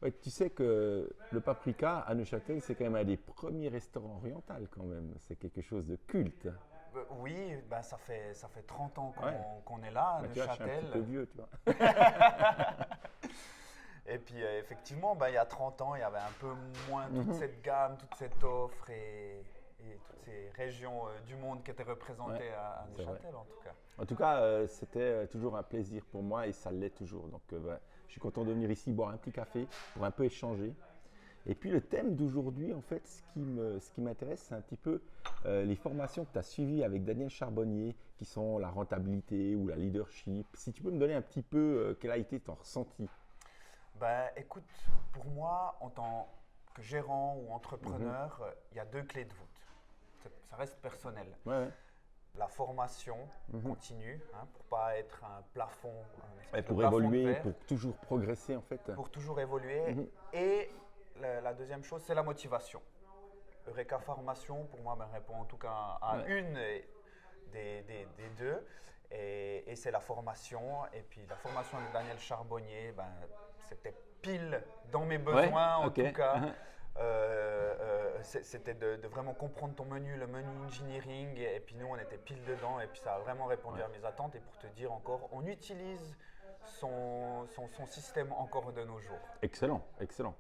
Ouais, tu sais que le Paprika à Neuchâtel, c'est quand même un des premiers restaurants orientaux quand même. C'est quelque chose de culte. Oui, ben ça fait 30 ans Ouais. qu'on est là à Bah, tu vois, je suis un petit peu Neuchâtel. vieux, tu vois. Et puis effectivement, ben, il y a 30 ans, il y avait un peu moins toute Mhm. cette gamme, toute cette offre et toutes ces régions du monde qui étaient Ouais, représentées à c'est vrai. Neuchâtel en tout cas. En tout cas, c'était toujours un plaisir pour moi et ça l'est toujours. Donc, ouais, je suis content de venir ici boire un petit café pour un peu échanger. Et puis le thème d'aujourd'hui, en fait, ce qui m'intéresse, c'est un petit peu les formations que tu as suivies avec Daniel Charbonnier, qui sont la rentabilité ou la leadership. Si tu peux me donner un petit peu quel a été ton ressenti. Ben, écoute, pour moi, en tant que gérant ou Mhm. entrepreneur, il y a deux clés de voûte. Ça reste personnel. Ouais, ouais. La formation Mhm. continue, hein, pour pas être un plafond, un Ouais, espèce de pour plafond de évoluer, verre, pour toujours progresser, en fait. pour toujours évoluer. Mhm. Et la deuxième chose, c'est la motivation. Eureka Formation, pour moi, ben, répond en tout cas à Ouais. une des deux. Et c'est la formation. Et puis la formation avec Daniel Charbonnier, ben, c'était pile dans mes Ouais, besoins en ok. tout cas. Mhm. C'était de vraiment comprendre ton menu, le menu engineering. Et puis nous, on était pile dedans. Et puis ça a vraiment répondu Ouais. à mes attentes. Et pour te dire encore, on utilise son système encore de nos jours. Excellent, excellent.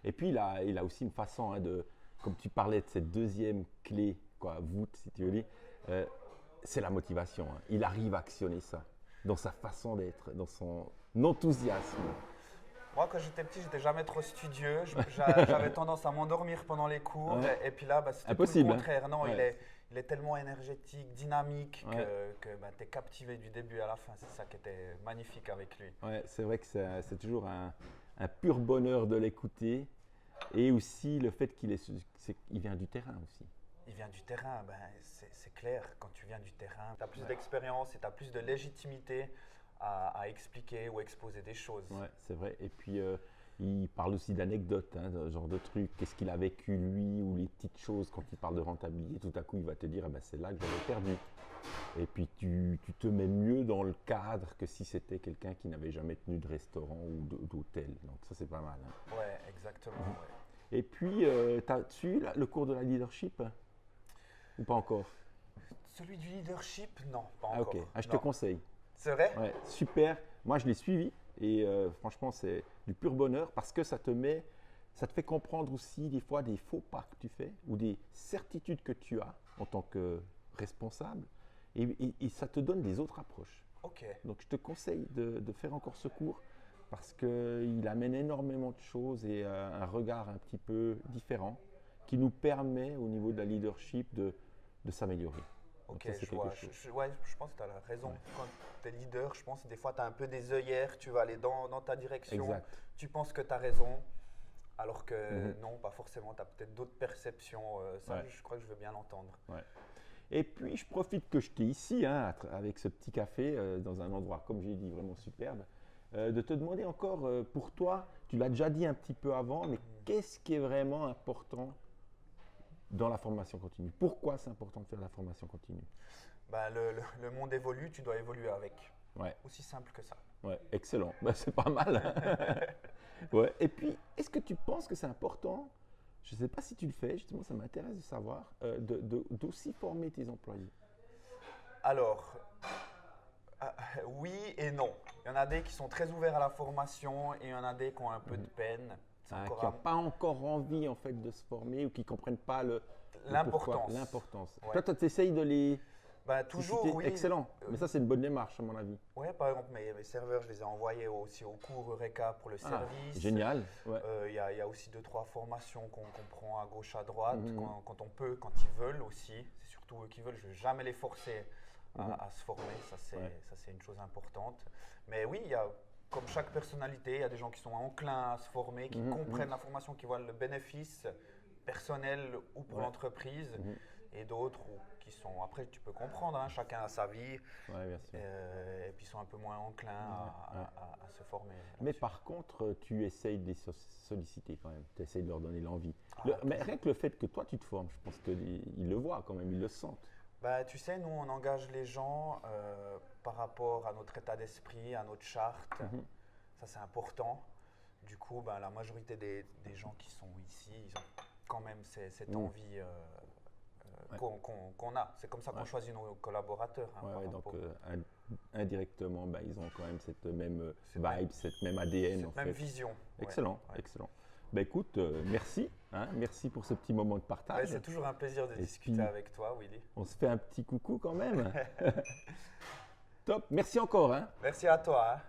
Et puis, il a aussi une façon de, comme tu parlais de cette deuxième clé, quoi, voûte, si tu veux dire, euh, c'est la motivation, hein. Il arrive à actionner ça dans sa façon d'être, dans son enthousiasme. Moi, quand j'étais petit, j'étais jamais trop studieux. J'avais tendance à m'endormir pendant les cours. Ouais. Et puis là, bah, c'était tout le Impossible, hein. contraire. Non, il Ouais. est, il est tellement énergétique, dynamique Ouais. que bah, tu es captivé du début à la fin. C'est ça qui était magnifique avec lui. Ouais, c'est vrai que c'est toujours un pur bonheur de l'écouter. Et aussi le fait qu'il vient du terrain aussi. Il vient du terrain, ben, c'est clair. Quand tu viens du terrain, tu as plus d'expérience et tu as plus de légitimité à expliquer ou exposer des choses. Ouais, c'est vrai. Et puis, il parle aussi d'anecdotes, hein, de ce genre de trucs. Qu'est-ce qu'il a vécu lui, ou les petites choses quand il parle de rentabilité. Tout à coup, il va te dire, ah ben, c'est là que j'avais perdu. Et puis, tu te mets mieux dans le cadre que si c'était quelqu'un qui n'avait jamais tenu de restaurant ou d'hôtel. Donc, ça, c'est pas mal, hein. Ouais, exactement. Ouais. Et puis, tu as suivi le cours de la leadership ou pas encore? Celui du leadership, non, pas Ah, ok. encore. Ah, je te Non. conseille. C'est vrai? Ouais, super. Moi, je l'ai suivi et franchement, c'est du pur bonheur parce que ça te fait comprendre aussi des fois des faux pas que tu fais ou des certitudes que tu as en tant que responsable et ça te donne des autres approches. Ok. Donc, je te conseille de faire encore ce cours parce qu'il amène énormément de choses et un regard un petit peu différent qui nous permet au niveau de la leadership de s'améliorer. Donc, Ok, ça, c'est je quelque vois. chose. Ouais, je pense que tu as raison. Ouais. Quand tu es leader, je pense que des fois, tu as un peu des œillères, tu vas aller dans ta direction, Exact. tu penses que tu as raison, alors que Mhm. non, pas forcément. Tu as peut-être d'autres perceptions. Ça, Ouais. je crois que je veux bien l'entendre. Ouais. Et puis, je profite que je t'ai ici, hein, avec ce petit café, dans un endroit, comme j'ai dit, vraiment superbe, de te demander encore, pour toi, tu l'as déjà dit un petit peu avant, mais qu'est-ce qui est vraiment important dans la formation continue? Pourquoi c'est important de faire la formation continue? Ben, le monde évolue, tu dois évoluer avec. Ouais, Aussi simple que ça. ouais, excellent. Bah, c'est pas mal, hein. Ouais. Et puis, est-ce que tu penses que c'est important, je ne sais pas si tu le fais, justement, ça m'intéresse de savoir, d'aussi former tes employés? Alors, oui et non. Il y en a des qui sont très ouverts à la formation et il y en a des qui ont un peu de peine. C'est Ah, encore qui n'ont pas encore envie en fait de se former ou qui ne comprennent pas le pourquoi, l'importance. l'importance. Ouais. Toi, tu essayes de les Ben, toujours, susciter. oui. Excellent. Mais ça, c'est une bonne démarche, à mon avis. Ouais, par exemple, mes serveurs, je les ai envoyés aussi au cours Eureka pour le Ah, service. génial. Ouais. Il y a aussi deux, trois formations qu'on prend à gauche, à droite, Mhm, quand on peut, quand ils veulent aussi. C'est surtout eux qui veulent. Je ne vais jamais les forcer à se former. Ouais. Ça, c'est une chose importante. Mais oui, il y a, comme chaque personnalité, il y a des gens qui sont enclins à se former, qui comprennent la formation, qui voient le bénéfice personnel ou pour Ouais. l'entreprise, et d'autres qui sont, après tu peux comprendre, hein, chacun a sa vie, Ouais, bien sûr. et puis sont un peu moins enclins à se former. Mais par contre, tu essayes de les solliciter quand même. Tu essayes de leur donner l'envie. Ah, Mais toujours. rien que le fait que toi, tu te formes, je pense qu'ils le voient quand même, ils le sentent. Bah, tu sais, nous, on engage les gens par rapport à notre état d'esprit, à notre charte. Ça, c'est important. du coup, ben, la majorité des gens qui sont ici, ils ont quand même cette envie qu'on a. C'est comme ça qu'on choisit nos collaborateurs. Hein, Ouais, donc indirectement, ben, ils ont quand même cette même cette même ADN. Cette même vision. Excellent, excellent. Ben, écoute, merci. Merci pour ce petit moment de partage. C'est toujours un plaisir de discuter avec toi, Willy. On se fait un petit coucou quand même. Top, merci encore. Merci à toi.